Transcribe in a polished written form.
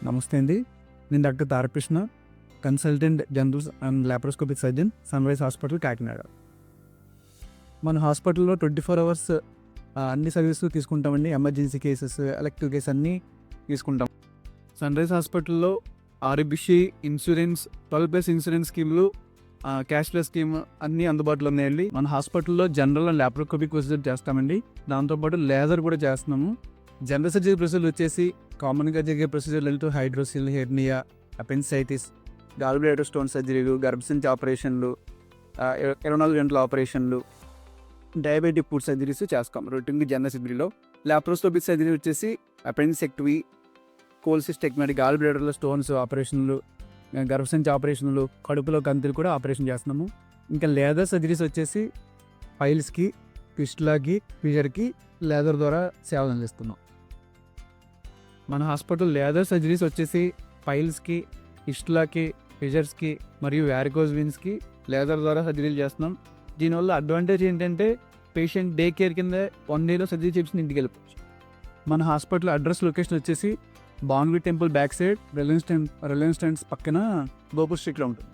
నమస్తే అండి. నేను doctor Tarakrishna, consultant general and laparoscopic surgeon, sunrise hospital, Kakinada. మన హాస్పిటల్‌లో 24 అవర్స్ అన్ని సర్వీసులు తీసుకుంటామండి. ఎమర్జెన్సీ కేసెస్, ఎలెక్టివ్ కేసెస్ అన్నీ తీసుకుంటాం. సన్‌రైజ్ హాస్పిటల్‌లో ఆరోగ్యశ్రీ ఇన్సూరెన్స్, 12+ ఇన్సూరెన్స్ స్కీమ్‌లు, క్యాష్‌లెస్ స్కీమ్ అన్నీ అందుబాటులో ఉన్నాయండి. మన హాస్పిటల్‌లో జనరల్ అండ్ లాప్రోస్కోపిక్ ప్రొసీజర్ చేస్తామండి. దాంతోపాటు లేజర్ కూడా చేస్తున్నాము. జనరల్ సర్జరీ ప్రొసీజర్లు వచ్చేసి కామన్గా జరిగే ప్రొసీజర్లు hydrocele, hernia, appendicitis, gall bladder stone సర్జరీలు, గర్భసంచి ఆపరేషన్లు, 24 గంటల ఆపరేషన్లు, డయాబెటిక్ ఫుడ్ సర్జరీస్ చేస్తాం రొటీన్గా జనరల్ సర్జరీలో. లాప్రోస్కోపిక్ సర్జరీ వచ్చేసి అపెండిసెక్టమీ, కోల్సిస్టెక్టమీ, గాల్ బ్లాడర్లో స్టోన్స్ ఆపరేషన్లు, గర్భసంచి ఆపరేషన్లు, కడుపులో కంతులు కూడా ఆపరేషన్ చేస్తున్నాము. ఇంకా లేజర్ సర్జరీస్ వచ్చేసి పైల్స్కి, ఫిస్టులాకి, ఫిషర్కి లేజర్ ద్వారా సేవలు అందిస్తున్నాం. మన హాస్పిటల్ లేజర్ సర్జరీస్ వచ్చేసి పైల్స్కి, ఫిస్టులాకి, ఫిషర్స్కి మరియు వ్యారికోజ్ వెయిన్స్కి లేజర్ ద్వారా సర్జరీలు చేస్తున్నాం. దీనివల్ల అడ్వాంటేజ్ ఏంటంటే పేషెంట్ డే కేర్ కింద 1 డేలో సర్జరీ చేసి ఇంటికి వెళ్ళిపోవచ్చు. మన హాస్పిటల్ అడ్రస్ లొకేషన్ వచ్చేసి బాన్వి temple back side Reliance Trends పక్కన గోపుర్ స్ట్రీట్లో ఉంటుంది.